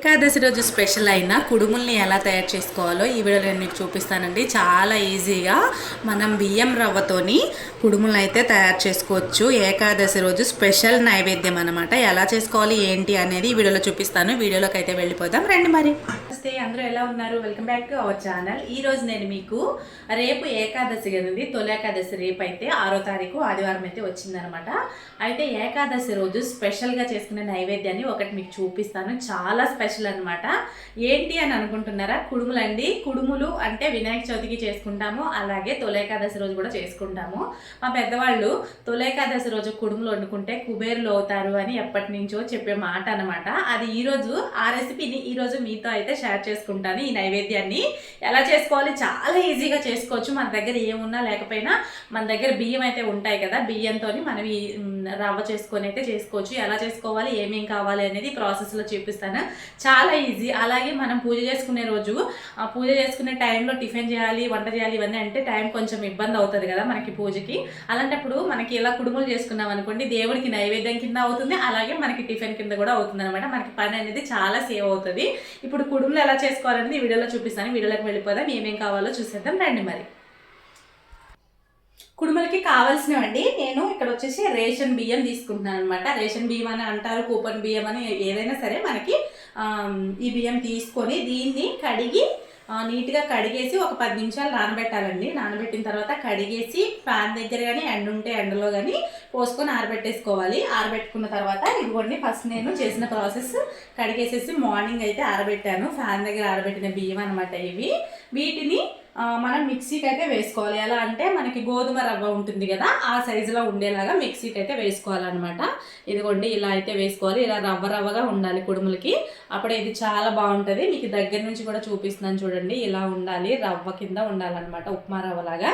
ఏకాదశి రోజు స్పెషల్ అయిన కుడుముల్ని ఎలా తయారు చేసుకోవాలో ఈ వీడియోలో నేను మీకు చూపిస్తానండి. చాలా ఈజీగా మనం బియ్యం రవ్వతోని కుడుములను అయితే తయారు చేసుకోవచ్చు. ఏకాదశి రోజు స్పెషల్ నైవేద్యం అనమాట. ఎలా చేసుకోవాలి ఏంటి అనేది ఈ వీడియోలో చూపిస్తాను. వీడియోలోకి అయితే వెళ్ళిపోదాం రండి. మరి నమస్తే, అందరూ ఎలా ఉన్నారు? Welcome back to our channel. ఈ రోజు నేను మీకు రేపు ఏకాదశి కదండి, తొలి ఏకాదశి రేపు అయితే 6వ తారీఖు ఆదివారం అయితే వచ్చిందనమాట. అయితే ఏకాదశి రోజు స్పెషల్గా చేసుకునే నైవేద్యాన్ని ఒకటి మీకు చూపిస్తాను. చాలా స్పెషల్ అనమాట. ఏంటి అని అనుకుంటున్నారా? కుడుములు అండి. కుడుములు అంటే వినాయక చవితికి చేసుకుంటాము, అలాగే తొలేకాదశి రోజు కూడా చేసుకుంటాము. మా పెద్దవాళ్ళు తొలేకాదశి రోజు కుడుములు వండుకుంటే కుబేరులు అవుతారు అని ఎప్పటి నుంచో చెప్పే మాట అనమాట. అది ఈరోజు ఆ రెసిపీని ఈరోజు మీతో అయితే షేర్ చేసుకుంటాను. ఈ నైవేద్యాన్ని ఎలా చేసుకోవాలి చాలా ఈజీగా చేసుకోవచ్చు. మన దగ్గర ఏమున్నా లేకపోయినా మన దగ్గర బియ్యం అయితే ఉంటాయి కదా, బియ్యంతో మనం ఈ రవ్వ చేసుకొని అయితే చేసుకోవచ్చు. ఎలా చేసుకోవాలి ఏమేం కావాలి అనేది ప్రాసెస్లో చూపిస్తాను. చాలా ఈజీ. అలాగే మనం పూజ చేసుకునే రోజు పూజ చేసుకునే టైంలో టిఫిన్ చేయాలి, వంట చేయాలి, ఇవన్నీ అంటే టైం కొంచెం ఇబ్బంది అవుతుంది కదా మనకి పూజకి. అలాంటప్పుడు మనకి ఇలా కుడుములు చేసుకున్నాం అనుకోండి, దేవుడికి నైవేద్యం కింద అవుతుంది, అలాగే మనకి టిఫిన్ కింద కూడా అవుతుంది అనమాట. మనకి పని అనేది చాలా సేవ్ అవుతుంది. ఇప్పుడు కుడుములు ఎలా చేసుకోవాలనేది ఈ వీడియోలో చూపిస్తాను. వీడియోలోకి వెళ్ళిపోదాం. ఏమేం కావాలో చూసేద్దాం రండి. మరి కుడుములకి కావాల్సినవండి, నేను ఇక్కడ వచ్చేసి రేషన్ బియ్యం తీసుకుంటున్నాను అనమాట. రేషన్ బియ్యం అని అంటారు, కూపన్ బియ్యం అని, ఏదైనా సరే మనకి ఈ బియ్యం తీసుకొని దీన్ని కడిగి నీట్గా కడిగేసి ఒక 10 నిమిషాలు నానబెట్టాలండి. నానబెట్టిన తర్వాత కడిగేసి ఫ్యాన్ దగ్గర కానీ ఎండ ఉంటే ఎండలో కానీ పోసుకొని ఆరబెట్టేసుకోవాలి. ఆరబెట్టుకున్న తర్వాత ఇదిగోండి, ఫస్ట్ నేను చేసిన ప్రాసెస్ కడిగేసేసి మార్నింగ్ అయితే ఆరబెట్టాను. ఫ్యాన్ దగ్గర ఆరబెట్టిన బియ్యం అనమాట ఇవి. వీటిని మనం మిక్సీకి అయితే వేసుకోవాలి. ఎలా అంటే మనకి గోధుమ రవ్వ ఉంటుంది కదా, ఆ సైజులో ఉండేలాగా మిక్సీకి అయితే వేసుకోవాలన్నమాట. ఇదిగోండి ఇలా అయితే వేసుకోవాలి. ఇలా రవ్వ రవ్వగా ఉండాలి కుడుములకి, అప్పుడే ఇది చాలా బాగుంటుంది. మీకు దగ్గర నుంచి కూడా చూపిస్తున్నాను చూడండి. ఇలా ఉండాలి, రవ్వ కింద ఉండాలన్నమాట, ఉప్మా రవ్వలాగా.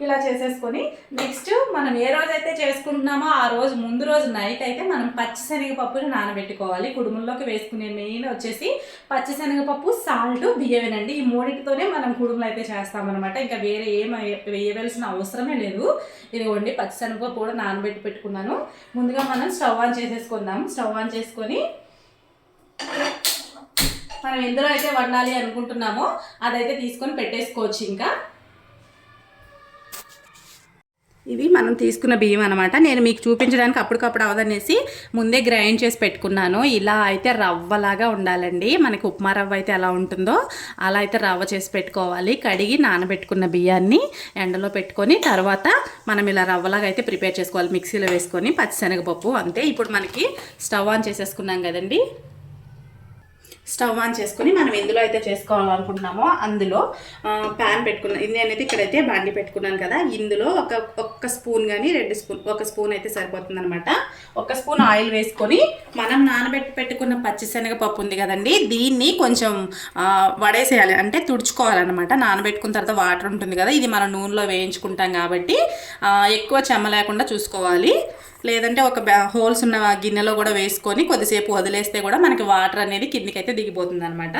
ఇలా చేసేసుకొని నెక్స్ట్ మనం ఏ రోజైతే చేసుకుంటున్నామో ఆ రోజు ముందు రోజు నైట్ అయితే మనం పచ్చిశనగపప్పుని నానబెట్టుకోవాలి. కుడుముల్లోకి వేసుకునే మెయిన్ వచ్చేసి పచ్చిశనగపప్పు, సాల్ట్, బియ్యమేనండి. ఈ మూడింటితోనే మనం కుడుములు అయితే చేస్తామన్నమాట. ఇంకా వేరే ఏం వేయవలసిన అవసరమే లేదు. ఇదిగోండి పచ్చిశనగపప్పు కూడా నానబెట్టి పెట్టుకున్నాను. ముందుగా మనం స్టవ్ ఆన్ చేసేసుకుందాం. స్టవ్ ఆన్ చేసుకొని మనం ఎందులో అయితే వండాలి అనుకుంటున్నామో అదైతే తీసుకొని పెట్టేసుకోవచ్చు. ఇంకా ఇవి మనం తీసుకున్న బియ్యం అనమాట. నేను మీకు చూపించడానికి అప్పటికప్పుడు అవదనేసి ముందే గ్రైండ్ చేసి పెట్టుకున్నాను. ఇలా అయితే రవ్వలాగా ఉండాలండి. మనకి ఉప్మా రవ్వ అయితే ఎలా ఉంటుందో అలా అయితే రవ్వ చేసి పెట్టుకోవాలి. కడిగి నానబెట్టుకున్న బియ్యాన్ని ఎండలో పెట్టుకొని తర్వాత మనం ఇలా రవ్వలాగా అయితే ప్రిపేర్ చేసుకోవాలి. మిక్సీలో వేసుకొని పచ్చిశనగపప్పు అంతే. ఇప్పుడు మనకి స్టవ్ ఆన్ చేసేసుకున్నాం కదండి. స్టవ్ ఆన్ చేసుకుని మనం ఎందులో అయితే చేసుకోవాలనుకుంటున్నామో అందులో ప్యాన్ పెట్టుకున్నాను. నేనైతే ఇక్కడైతే బాండి పెట్టుకున్నాను కదా, ఇందులో ఒక్క స్పూన్ కానీ 2 స్పూన్, ఒక స్పూన్ అయితే సరిపోతుంది అనమాట. 1 స్పూన్ ఆయిల్ వేసుకొని మనం నానబెట్టి పెట్టుకున్న పచ్చిశనగపప్పు ఉంది కదండి, దీన్ని కొంచెం వడేసేయాలి, అంటే తుడుచుకోవాలన్నమాట. నానబెట్టుకున్న తర్వాత వాటర్ ఉంటుంది కదా, ఇది మనం నూనెలో వేయించుకుంటాం కాబట్టి ఎక్కువ చెమ్మ లేకుండా చూసుకోవాలి. లేదంటే ఒక హోల్స్ ఉన్న గిన్నెలో కూడా వేసుకొని కొద్దిసేపు వదిలేస్తే కూడా మనకి వాటర్ అనేది కిందికైతే దిగిపోతుంది అనమాట.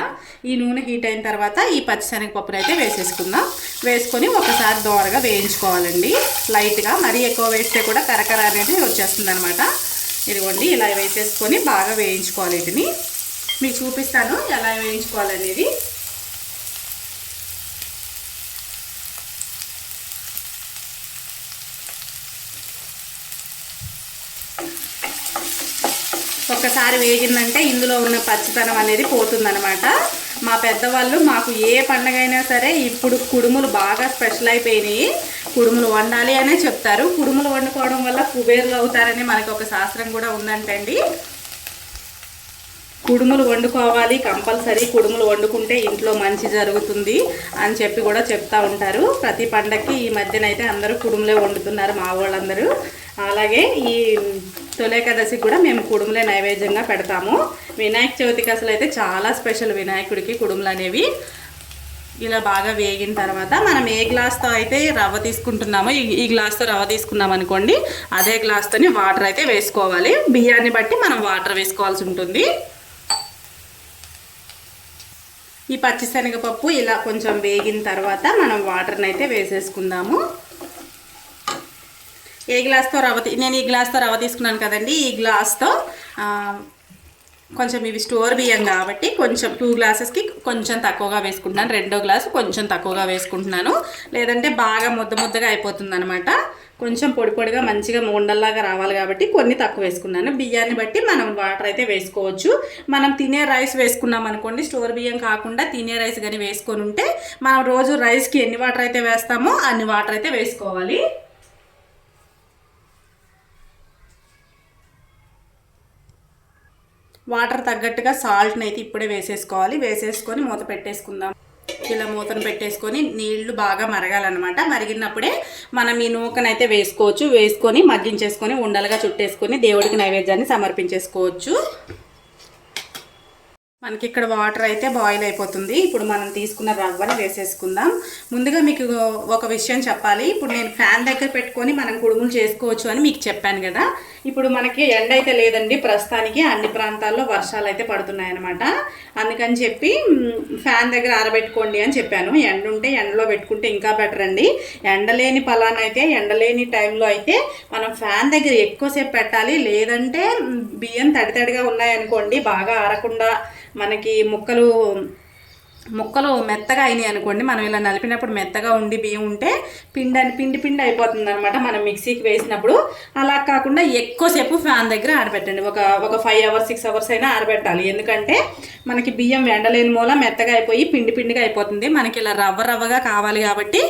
ఈ నూనె హీట్ అయిన తర్వాత ఈ పచ్చిశనగపప్పును అయితే వేసేసుకుందాం. వేసుకొని ఒకసారి దోరగా వేయించుకోవాలండి లైట్గా. మరీ ఎక్కువ వేస్తే కూడా కరకర అనేది వచ్చేస్తుంది అనమాట. ఇదిగోండి ఇలా వేసేసుకొని బాగా వేయించుకోవాలి. వీటిని మీకు చూపిస్తాను ఎలా వేయించుకోవాలనేది. ఒక్కసారి వేగిందంటే ఇందులో ఉన్న పచ్చితనం అనేది పోతుందనమాట. మా పెద్దవాళ్ళు మాకు ఏ పండగ అయినా సరే ఇప్పుడు కుడుములు బాగా స్పెషల్ అయిపోయినాయి, కుడుములు వండాలి అనే చెప్తారు. కుడుములు వండుకోవడం వల్ల కుబేరులు అవుతారని మనకు ఒక శాస్త్రం కూడా ఉందంటండి. కుడుములు వండుకోవాలి కంపల్సరీ, కుడుములు వండుకుంటే ఇంట్లో మంచి జరుగుతుంది అని చెప్పి కూడా చెప్తూ ఉంటారు. ప్రతి పండగకి ఈ మధ్యనైతే అందరూ కుడుములే వండుతున్నారు మా వాళ్ళందరూ. అలాగే ఈ తొలేకాదశికి కూడా మేము కుడుములే నైవేద్యంగా పెడతాము. వినాయక చవితికి అసలు అయితే చాలా స్పెషల్ వినాయకుడికి కుడుములు అనేవి. ఇలా బాగా వేగిన తర్వాత మనం ఏ గ్లాస్తో అయితే రవ్వ తీసుకుంటున్నామో ఈ గ్లాస్తో రవ్వ తీసుకున్నాం అనుకోండి, అదే గ్లాస్తోని వాటర్ అయితే వేసుకోవాలి. బియ్యాన్ని బట్టి మనం వాటర్ వేసుకోవాల్సి ఉంటుంది. ఈ పచ్చిశనగపప్పు ఇలా కొంచెం వేగిన తర్వాత మనం వాటర్ని అయితే వేసేసుకుందాము. ఏ గ్లాస్తో రవ్వ నేను ఈ గ్లాస్తో రవ్వ తీసుకున్నాను కదండి, ఈ గ్లాస్తో కొంచెం ఇవి స్టోర్ బియ్యం కాబట్టి కొంచెం 2 గ్లాసెస్కి కొంచెం తక్కువగా వేసుకుంటున్నాను, 2వ గ్లాసు కొంచెం తక్కువగా వేసుకుంటున్నాను. లేదంటే బాగా ముద్దగా అయిపోతుంది అనమాట. కొంచెం పొడి పొడిగా మంచిగా ఉండల్లాగా రావాలి కాబట్టి కొన్ని తక్కువ వేసుకున్నాను. బియ్యాన్ని బట్టి మనం వాటర్ అయితే వేసుకోవచ్చు. మనం తినే రైస్ వేసుకున్నాం అనుకోండి, స్టోర్ బియ్యం కాకుండా తినే రైస్ కానీ వేసుకొని ఉంటే మనం రోజు రైస్కి ఎన్ని వాటర్ అయితే వేస్తామో అన్ని వాటర్ అయితే వేసుకోవాలి. వాటర్ తగ్గట్టుగా సాల్ట్ని అయితే ఇప్పుడే వేసేసుకోవాలి. వేసేసుకొని మూత పెట్టేసుకుందాం. ఇలా మూతను పెట్టేసుకొని నీళ్లు బాగా మరగాలన్నమాట. మరిగినప్పుడే మనం ఈ నూకనైతే వేసుకోవచ్చు. వేసుకొని మగ్గించేసుకొని ఉండలుగా చుట్టేసుకొని దేవుడికి నైవేద్యాన్ని సమర్పించేసుకోవచ్చు. మనకి ఇక్కడ వాటర్ అయితే బాయిల్ అయిపోతుంది. ఇప్పుడు మనం తీసుకున్న రవ్వని వేసేసుకుందాం. ముందుగా మీకు ఒక విషయం చెప్పాలి. ఇప్పుడు నేను ఫ్యాన్ దగ్గర పెట్టుకొని మనం కుడుములు చేసుకోవచ్చు అని మీకు చెప్పాను కదా. ఇప్పుడు మనకి ఎండ అయితే లేదండి, ప్రస్తుతానికి అన్ని ప్రాంతాల్లో వర్షాలు అయితే పడుతున్నాయి అన్నమాట. అందుకని చెప్పి ఫ్యాన్ దగ్గర ఆరబెట్టుకోండి అని చెప్పాను. ఎండ ఉంటే ఎండలో పెట్టుకుంటే ఇంకా బెటర్ అండి. ఎండలేని పలానైతే ఎండలేని టైంలో అయితే మనం ఫ్యాన్ దగ్గర ఎక్కువసేపు పెట్టాలి. లేదంటే బియ్యం తడితడిగా ఉన్నాయనుకోండి, బాగా ఆరకుండా మనకి ముక్కలు మెత్తగా అయినాయి అనుకోండి, మనం ఇలా నలిపినప్పుడు మెత్తగా ఉండి బియ్యం ఉంటే పిండి అయిపోతుంది అనమాట మనం మిక్సీకి వేసినప్పుడు. అలా కాకుండా ఎక్కువసేపు ఫ్యాన్ దగ్గర ఆరబెట్టండి. ఒక 5 అవర్స్ 6 అవర్స్ అయినా ఆరబెట్టాలి. ఎందుకంటే మనకి బియ్యం ఎండలేని మూల మెత్తగా అయిపోయి పిండిగా అయిపోతుంది. మనకి ఇలా రవ్వగా కావాలి కాబట్టి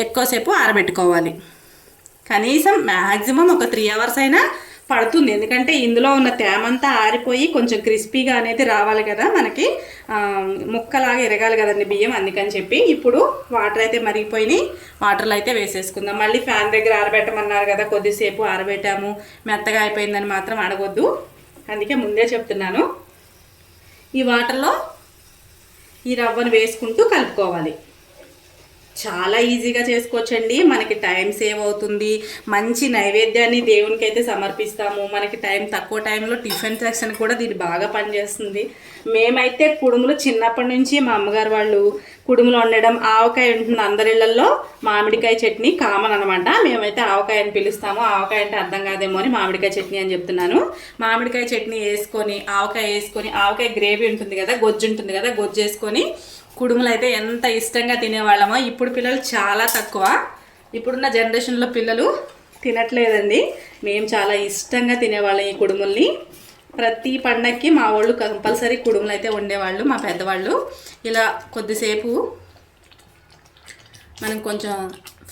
ఎక్కువసేపు ఆరబెట్టుకోవాలి. కనీసం మ్యాక్సిమం ఒక 3 అవర్స్ అయినా పడుతుంది. ఎందుకంటే ఇందులో ఉన్న తేమంతా ఆరిపోయి కొంచెం క్రిస్పీగా అనేది రావాలి కదా, మనకి ముక్కలాగా ఎరగాలి కదండి బియ్యం. అందుకని చెప్పి ఇప్పుడు వాటర్ అయితే మరిగిపోయినాయి. వాటర్లో అయితే వేసేసుకుందాం. మళ్ళీ ఫ్యాన్ దగ్గర ఆరబెట్టమన్నారు కదా, కొద్దిసేపు ఆరబెట్టాము మెత్తగా అయిపోయిందని మాత్రం అడగొద్దు. అందుకే ముందే చెప్తున్నాను. ఈ వాటర్లో ఈ రవ్వను వేసుకుంటూ కలుపుకోవాలి. చాలా ఈజీగా చేసుకోవచ్చండి. మనకి టైం సేవ్ అవుతుంది. మంచి నైవేద్యాన్ని దేవునికి అయితే సమర్పిస్తాము. మనకి తక్కువ టైంలో టిఫిన్ సెక్షన్ కూడా దీన్ని బాగా పనిచేస్తుంది. మేమైతే కుడుములు చిన్నప్పటి నుంచి మా అమ్మగారు వాళ్ళు కుడుములు వండడం, ఆవకాయ ఉంటుంది అందరిళ్లలో, మామిడికాయ చట్నీ కామన్ అనమాట. మేమైతే ఆవకాయ అని పిలుస్తాము. ఆవకాయ అంటే అర్థం కాదేమో అని మామిడికాయ చట్నీ అని చెప్తున్నాను. మామిడికాయ చట్నీ వేసుకొని ఆవకాయ గ్రేవీ ఉంటుంది కదా, గొజ్జు ఉంటుంది కదా, గొజ్జు వేసుకొని కుడుములు అయితే ఎంత ఇష్టంగా తినేవాళ్ళమో. ఇప్పుడు పిల్లలు చాలా తక్కువ, ఇప్పుడున్న జనరేషన్లో పిల్లలు తినట్లేదండి. మేము చాలా ఇష్టంగా తినేవాళ్ళం ఈ కుడుముల్ని. ప్రతి పండక్కి మా వాళ్ళు కంపల్సరీ కుడుములు అయితే వండేవాళ్ళు, మా పెద్దవాళ్ళు. ఇలా కొద్దిసేపు మనం కొంచెం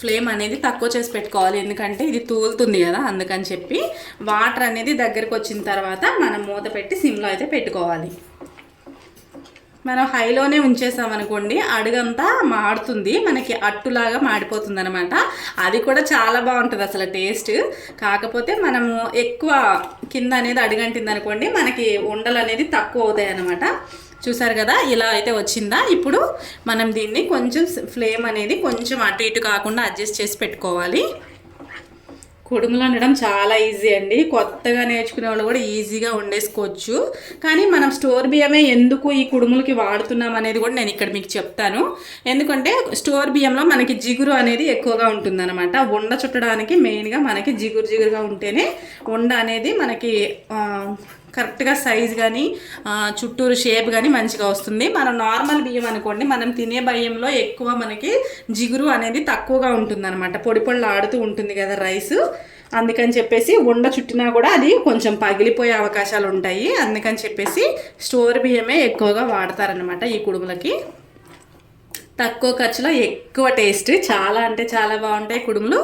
ఫ్లేమ్ అనేది తక్కువ చేసి పెట్టుకోవాలి. ఎందుకంటే ఇది తూలుతుంది కదా, అందుకని చెప్పి వాటర్ అనేది దగ్గరకు వచ్చిన తర్వాత మనం మూత పెట్టి సిమ్లో అయితే పెట్టుకోవాలి. మనం హైలోనే ఉంచేసామనుకోండి అడుగంతా మాడుతుంది, మనకి అట్టులాగా మాడిపోతుంది అనమాట. అది కూడా చాలా బాగుంటుంది అసలు టేస్ట్. కాకపోతే మనము ఎక్కువ కింద అనేది అడుగంటింది అనుకోండి, మనకి ఉండలు అనేది తక్కువ అవుతాయి అన్నమాట. చూసారు కదా, ఇలా అయితే వచ్చిందా. ఇప్పుడు మనం దీన్ని కొంచెం ఫ్లేమ్ అనేది కొంచెం అటు ఇటు కాకుండా అడ్జస్ట్ చేసి పెట్టుకోవాలి. కుడుములు వండడం చాలా ఈజీ అండి. కొత్తగా నేర్చుకునే వాళ్ళు కూడా ఈజీగా వండేసుకోవచ్చు. కానీ మనం స్టోర్ బియ్యమే ఎందుకు ఈ కుడుములకి వాడుతున్నాం అనేది కూడా నేను ఇక్కడ మీకు చెప్తాను. ఎందుకంటే స్టోర్ బియ్యంలో మనకి జిగురు అనేది ఎక్కువగా ఉంటుందన్నమాట. ఉండ చుట్టడానికి మెయిన్గా మనకి జిగురుగా ఉంటేనే ఉండ అనేది మనకి కరెక్ట్గా సైజ్ కానీ చుట్టూరు షేప్ కానీ మంచిగా వస్తుంది. మనం నార్మల్ బియ్యం అనుకోండి, మనం తినే బియ్యంలో ఎక్కువ మనకి జిగురు అనేది తక్కువగా ఉంటుందన్నమాట. పొడి ఆడుతూ ఉంటుంది కదా రైస్. అందుకని చెప్పేసి ఉండ చుట్టినా కూడా అది కొంచెం పగిలిపోయే అవకాశాలు ఉంటాయి. అందుకని చెప్పేసి స్టోర్ బియ్యమే ఎక్కువగా వాడతారనమాట ఈ కుడుములకి. తక్కువ ఖర్చులో ఎక్కువ టేస్ట్, చాలా అంటే చాలా బాగుంటాయి కుడుములు.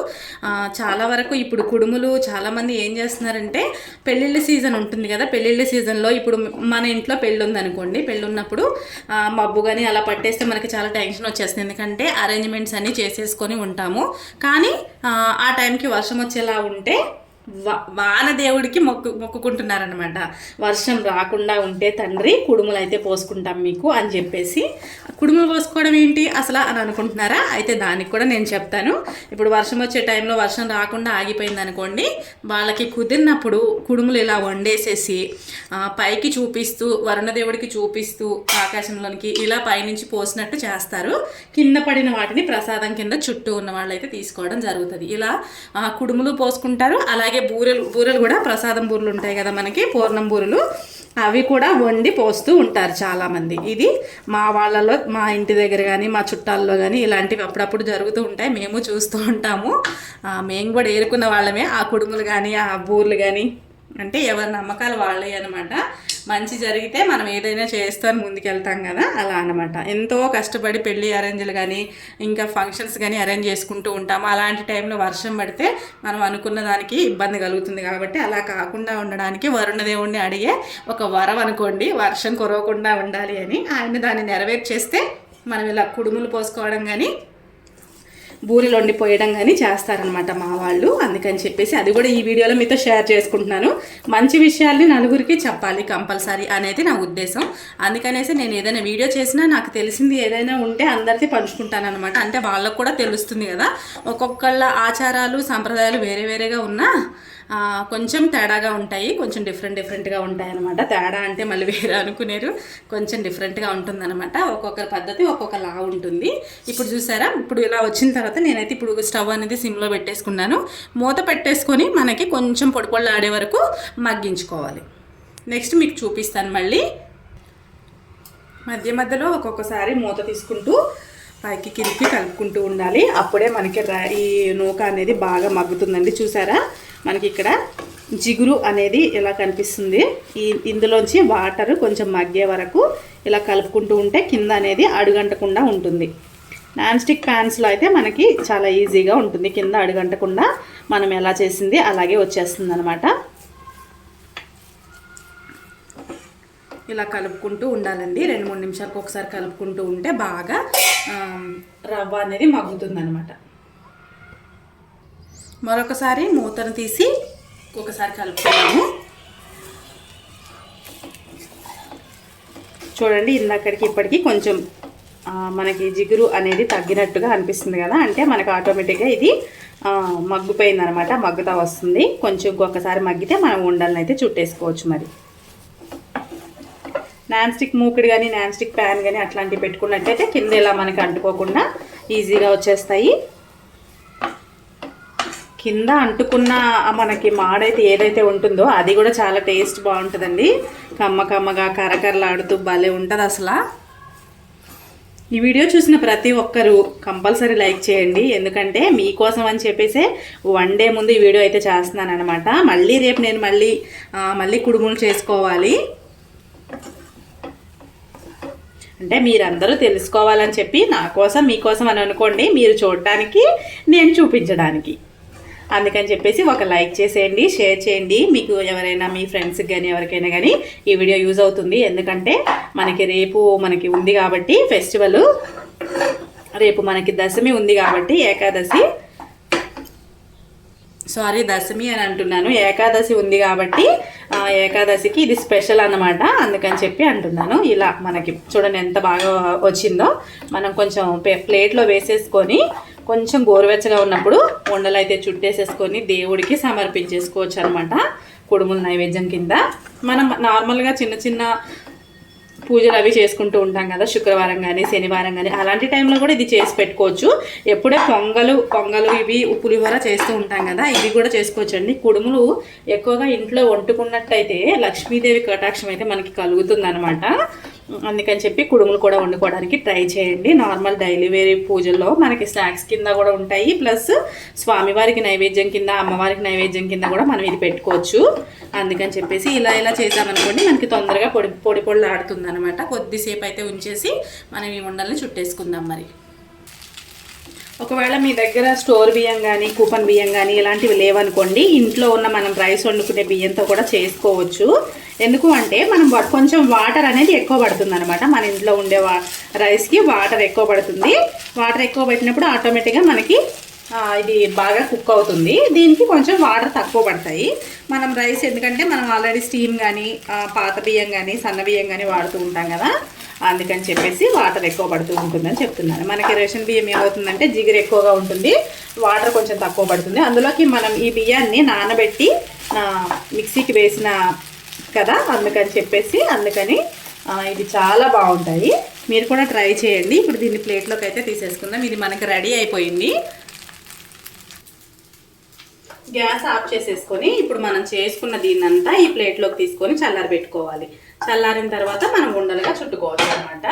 చాలా వరకు ఇప్పుడు కుడుములు చాలామంది ఏం చేస్తున్నారంటే, పెళ్ళిళ్ళ సీజన్ ఉంటుంది కదా, పెళ్ళిళ్ళ సీజన్లో ఇప్పుడు మన ఇంట్లో పెళ్ళి ఉందనుకోండి, పెళ్ళి ఉన్నప్పుడు మబ్బు కానీ అలా పట్టేస్తే మనకి చాలా టెన్షన్ వచ్చేస్తుంది. ఎందుకంటే అరేంజ్మెంట్స్ అన్నీ చేసేసుకొని ఉంటాము. కానీ ఆ టైంకి వర్షం వచ్చేలా ఉంటే వానదేవుడికి మొక్కుకుంటున్నారనమాట. వర్షం రాకుండా ఉంటే తండ్రి కుడుములు అయితే పోసుకుంటాం మీకు అని చెప్పేసి. కుడుములు పోసుకోవడం ఏంటి అసలు అని అనుకుంటున్నారా? అయితే దానికి కూడా నేను చెప్తాను. ఇప్పుడు వర్షం వచ్చే టైంలో వర్షం రాకుండా ఆగిపోయింది అనుకోండి, వాళ్ళకి కుదిరినప్పుడు కుడుములు ఇలా వండేసేసి పైకి చూపిస్తూ, వరుణదేవుడికి చూపిస్తూ ఆకాశంలోనికి ఇలా పైనుంచి పోసినట్టు చేస్తారు. కింద పడిన వాటిని ప్రసాదం కింద చుట్టూ ఉన్న వాళ్ళు అయితే తీసుకోవడం జరుగుతుంది. ఇలా కుడుములు పోసుకుంటారు. అలాగే బూరెలు కూడా ప్రసాదం బూరెలు ఉంటాయి కదా మనకి, పూర్ణం బూరెలు, అవి కూడా వండి పోస్తూ ఉంటారు చాలామంది. ఇది మా వాళ్ళలో, మా ఇంటి దగ్గర కానీ మా చుట్టాల్లో కానీ ఇలాంటివి అప్పుడప్పుడు జరుగుతూ ఉంటాయి. మేము చూస్తూ ఉంటాము. మేము కూడా ఏరుకున్న వాళ్ళమే. ఆ కుడుములు కానీ ఆ బూర్లు కానీ అంటే ఎవరి నమ్మకాలు వాళ్ళే అనమాట. మంచి జరిగితే మనం ఏదైనా చేస్తాను ముందుకెళ్తాం కదా, అలా అనమాట. ఎంతో కష్టపడి పెళ్ళి అరేంజ్లు కానీ ఇంకా ఫంక్షన్స్ కానీ అరేంజ్ చేసుకుంటూ ఉంటాము. అలాంటి టైంలో వర్షం పడితే మనం అనుకున్న దానికి ఇబ్బంది కలుగుతుంది. కాబట్టి అలా కాకుండా ఉండడానికి వరుణదేవుణ్ణి అడిగే ఒక వరం అనుకోండి, వర్షం కురవకుండా ఉండాలి అని. ఆయన దాన్ని నెరవేర్చేస్తే మనం ఇలా కుడుములు పోసుకోవడం కానీ బూరెలు వండిపోయడం కానీ చేస్తారనమాట మా వాళ్ళు. అందుకని చెప్పేసి అది కూడా ఈ వీడియోలో మీతో షేర్ చేసుకుంటున్నాను. మంచి విషయాల్ని నలుగురికి చెప్పాలి కంపల్సరీ అనేది నా ఉద్దేశం. అందుకనేసి నేను ఏదైనా వీడియో చేసినా నాకు తెలిసింది ఏదైనా ఉంటే అందరికీ పంచుకుంటాను అనమాట. అంటే వాళ్ళకు కూడా తెలుస్తుంది కదా. ఒక్కొక్కళ్ళ ఆచారాలు సంప్రదాయాలు వేరే వేరేగా ఉన్నా కొంచెం తేడాగా ఉంటాయి, కొంచెం డిఫరెంట్గా ఉంటాయి అనమాట. తేడా అంటే మళ్ళీ వేరే అనుకునేరు, కొంచెం డిఫరెంట్గా ఉంటుందన్నమాట. ఒక్కొక్కరి పద్ధతి ఒక్కొక్కలా ఉంటుంది. ఇప్పుడు చూసారా, ఇప్పుడు ఇలా వచ్చిన తర్వాత నేనైతే ఇప్పుడు స్టవ్ అనేది సిమ్లో పెట్టేసుకున్నాను. మూత పెట్టేసుకొని మనకి కొంచెం పొడి పొడి ఆడే వరకు మగ్గించుకోవాలి. నెక్స్ట్ మీకు చూపిస్తాను. మళ్ళీ మధ్య మధ్యలో ఒక్కొక్కసారి మూత తీసుకుంటూ పైకి కిందికి కలుపుకుంటూ ఉండాలి. అప్పుడే మనకి ఈ నూక అనేది బాగా మగ్గుతుందండి. చూసారా, మనకి ఇక్కడ జిగురు అనేది ఇలా కనిపిస్తుంది. ఇందులోంచి వాటర్ కొంచెం మగ్గే వరకు ఇలా కలుపుకుంటూ ఉంటే కింద అనేది అడుగంటకుండా ఉంటుంది. నాన్ స్టిక్ ప్యాన్స్లో అయితే మనకి చాలా ఈజీగా ఉంటుంది. కింద అడుగంటకుండా మనం ఎలా చేసింది అలాగే వచ్చేస్తుంది అనమాట. ఇలా కలుపుకుంటూ ఉండాలండి. 2-3 నిమిషాలకు ఒకసారి కలుపుకుంటూ ఉంటే బాగా రవ్వ అనేది మగ్గుతుంది అనమాట. మరొకసారి మూతను తీసి ఒకసారి కలుపుకున్నాము. చూడండి, ఇందాకడికి ఇప్పటికీ కొంచెం మనకి జిగురు అనేది తగ్గినట్టుగా అనిపిస్తుంది కదా. అంటే మనకు ఆటోమేటిక్గా ఇది మగ్గిపోయింది అనమాట, మగ్గుతా వస్తుంది. కొంచెం ఇంకొకసారి మగ్గితే మనం ఉండలను అయితే చుట్టేసుకోవచ్చు. మరి నాన్ స్టిక్ మూకుడు కానీ నాన్ స్టిక్ ప్యాన్ కానీ అట్లాంటివి పెట్టుకున్నట్టయితే కింద ఇలా మనకి అంటుకోకుండా ఈజీగా వచ్చేస్తాయి. కింద అంటుకున్న మనకి మాడైతే ఏదైతే ఉంటుందో అది కూడా చాలా టేస్ట్ బాగుంటుందండి. కమ్మగా కరకరలాడుతూ భలే ఉంటుంది అసలు. ఈ వీడియో చూసిన ప్రతి ఒక్కరూ కంపల్సరీ లైక్ చేయండి. ఎందుకంటే మీకోసం అని చెప్పేసి 1 డే ముందు ఈ వీడియో అయితే చేస్తున్నాను అనమాట. మళ్ళీ రేపు నేను మళ్ళీ కుడుములు చేసుకోవాలి. అంటే మీరందరూ తెలుసుకోవాలని చెప్పి నా కోసం మీకోసం అని అనుకోండి, మీరు చూడడానికి నేను చూపించడానికి. అందుకని చెప్పేసి ఒక లైక్ చేసేయండి, షేర్ చేయండి. మీకు ఎవరైనా మీ ఫ్రెండ్స్కి కానీ ఎవరికైనా కానీ ఈ వీడియో యూజ్ అవుతుంది. ఎందుకంటే రేపు మనకి ఉంది కాబట్టి ఫెస్టివల్, రేపు మనకి దశమి ఉంది కాబట్టి దశమి అని అంటున్నాను, ఏకాదశి ఉంది కాబట్టి ఏకాదశికి ఇది స్పెషల్ అన్నమాట. అందుకని చెప్పి అంటున్నాను. ఇలా మనకి చూడండి ఎంత బాగా వచ్చిందో. మనం కొంచెం ప్లేట్లో వేసేసుకొని కొంచెం గోరువెచ్చగా ఉన్నప్పుడు ఉండలు అయితే చుట్టేసేసుకొని దేవుడికి సమర్పించేసుకోవచ్చు అనమాట. కుడుముల నైవేద్యం కింద మనం నార్మల్గా చిన్న పూజలు అవి చేసుకుంటూ ఉంటాం కదా, శుక్రవారం కానీ శనివారం కానీ అలాంటి టైంలో కూడా ఇది చేసి పెట్టుకోవచ్చు. ఎప్పుడే పొంగలు ఇవి పులిహోర చేస్తూ ఉంటాం కదా, ఇవి కూడా చేసుకోవచ్చు అండి. కుడుములు ఎక్కువగా ఇంట్లో వండుకున్నట్టయితే లక్ష్మీదేవి కటాక్షం అయితే మనకి కలుగుతుంది అనమాట. అందుకని చెప్పి కుడుములు కూడా వండుకోవడానికి ట్రై చేయండి. నార్మల్ డైలీ వేరే పూజల్లో మనకి స్నాక్స్ కింద కూడా ఉంటాయి. ప్లస్ స్వామివారికి నైవేద్యం కింద, అమ్మవారికి నైవేద్యం కింద కూడా మనం ఇది పెట్టుకోవచ్చు. అందుకని చెప్పేసి ఇలా చేసామనుకోండి మనకి తొందరగా పొడి ఆడుతుంది అనమాట. కొద్దిసేపు అయితే ఉంచేసి మనం ఈ ఉండల్ని చుట్టేసుకుందాం. మరి ఒకవేళ మీ దగ్గర స్టోర్ బియ్యం కానీ కూపన్ బియ్యం కానీ ఇలాంటివి లేవనుకోండి, ఇంట్లో ఉన్న మనం రైస్ వండుకునే బియ్యంతో కూడా చేసుకోవచ్చు. ఎందుకు అంటే మనం కొంచెం వాటర్ అనేది ఎక్కువ పడుతుంది అనమాట. మన ఇంట్లో ఉండే రైస్కి వాటర్ ఎక్కువ పడుతుంది. వాటర్ ఎక్కువ పెట్టినప్పుడు ఆటోమేటిక్గా మనకి ఇది బాగా కుక్ అవుతుంది. దీనికి కొంచెం వాటర్ తక్కువ పడతాయి. మనం రైస్ ఎందుకంటే మనం ఆల్రెడీ స్టీమ్ కానీ పాత బియ్యం కానీ సన్న బియ్యం కానీ వాడుతూ ఉంటాం కదా, అందుకని చెప్పేసి వాటర్ ఎక్కువ పడుతూ ఉంటుందని చెప్తున్నాను. మనకి రేషన్ బియ్యం ఏమవుతుందంటే జిగురు ఎక్కువగా ఉంటుంది, వాటర్ కొంచెం తక్కువ పడుతుంది. అందులోకి మనం ఈ బియ్యాన్ని నానబెట్టి మిక్సీకి వేసిన కదా, అందుకని ఇది చాలా బాగుంటాయి. మీరు కూడా ట్రై చేయండి. ఇప్పుడు దీన్ని ప్లేట్లోకి అయితే తీసేసుకుందాం. ఇది మనకి రెడీ అయిపోయింది. గ్యాస్ ఆఫ్ చేసేసుకొని ఇప్పుడు మనం చేసుకున్న దీన్నంతా ఈ ప్లేట్లోకి తీసుకొని చల్లారబెట్టుకోవాలి. చల్లారిన తర్వాత మనం ఉండలుగా చుట్టుకోవచ్చు అనమాట.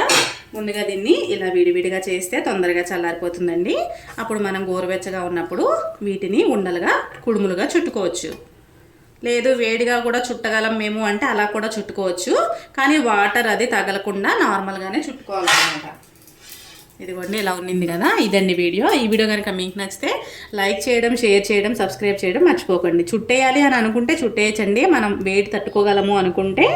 ముందుగా దీన్ని ఇలా విడివిడిగా చేస్తే తొందరగా చల్లారిపోతుందండి. అప్పుడు మనం గోరువెచ్చగా ఉన్నప్పుడు వీటిని ఉండలుగా కుడుములుగా చుట్టుకోవచ్చు. లేదు వేడిగా కూడా చుట్టగలం మేము అంటే అలా కూడా చుట్టుకోవచ్చు, కానీ వాటర్ అది తగలకుండా నార్మల్గానే చుట్టుకోవాలన్నమాట. ఇదిగోండి ఇలా ఉన్నింది కదా, ఇదండి వీడియో. ఈ వీడియో కనుక మీకు నచ్చితే లైక్ చేయడం, షేర్ చేయడం, సబ్స్క్రైబ్ చేయడం మర్చిపోకండి. చుట్టేయాలి అని అనుకుంటే చుట్టేయచ్చండి, మనం వేడి తట్టుకోగలము అనుకుంటే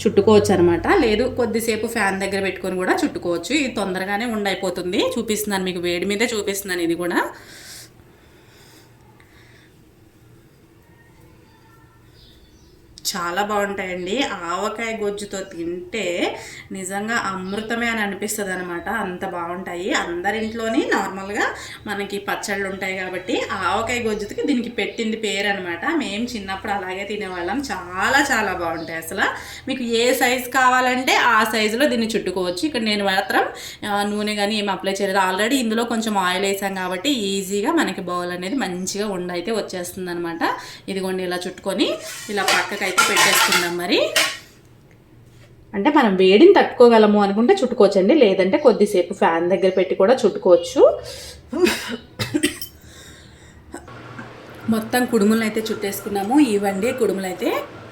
చుట్టుకోవచ్చు అనమాట. లేదు కొద్దిసేపు ఫ్యాన్ దగ్గర పెట్టుకొని కూడా చుట్టుకోవచ్చు. ఇది తొందరగానే ఉండైపోతుంది. చూపిస్తున్నాను మీకు, వేడి మీదే చూపిస్తున్నాను. ఇది కూడా చాలా బాగుంటాయండి. ఆవకాయ గొజ్జుతో తింటే నిజంగా అమృతమే అని అనిపిస్తుంది అనమాట. అంత బాగుంటాయి. అందరింట్లోని నార్మల్గా మనకి పచ్చళ్ళు ఉంటాయి కాబట్టి ఆవకాయ గొజ్జుకి దీనికి పెట్టింది పేరు అనమాట. మేము చిన్నప్పుడు అలాగే తినేవాళ్ళం. చాలా చాలా బాగుంటాయి. అసలు మీకు ఏ సైజు కావాలంటే ఆ సైజులో దీన్ని చుట్టుకోవచ్చు. ఇక్కడ నేను మాత్రం నూనె కానీ ఏమి అప్లై చేయలేదు. ఆల్రెడీ ఇందులో కొంచెం ఆయిల్ వేసాం కాబట్టి ఈజీగా మనకి బౌల్ అనేది మంచిగా ఉండైతే వచ్చేస్తుంది అనమాట. ఇదిగోండి ఇలా చుట్టుకొని ఇలా పక్కకైతే పెట్టేసుకుందాం. మరి అంటే మనం వేడిని తట్టుకోగలము అనుకుంటే చుట్టుకోవచ్చండి, లేదంటే కొద్దిసేపు ఫ్యాన్ దగ్గర పెట్టి కూడా చుట్టుకోవచ్చు. మొత్తం కుడుములను అయితే చుట్టేసుకున్నాము. ఇవ్వండి కుడుములు అయితే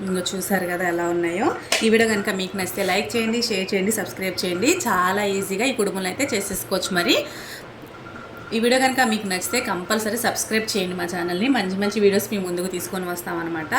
ఇంకా చూసారు కదా ఎలా ఉన్నాయో. ఈ వీడియో కనుక మీకు నచ్చితే లైక్ చేయండి, షేర్ చేయండి, సబ్స్క్రైబ్ చేయండి. చాలా ఈజీగా ఈ కుడుములు అయితే చేసేసుకోవచ్చు. మరి ఈ వీడియో కనుక మీకు నచ్చితే కంపల్సరీ సబ్స్క్రైబ్ చేయండి మా ఛానల్ని. మంచి మంచి వీడియోస్ మీ ముందుకు తీసుకొని వస్తామన్నమాట.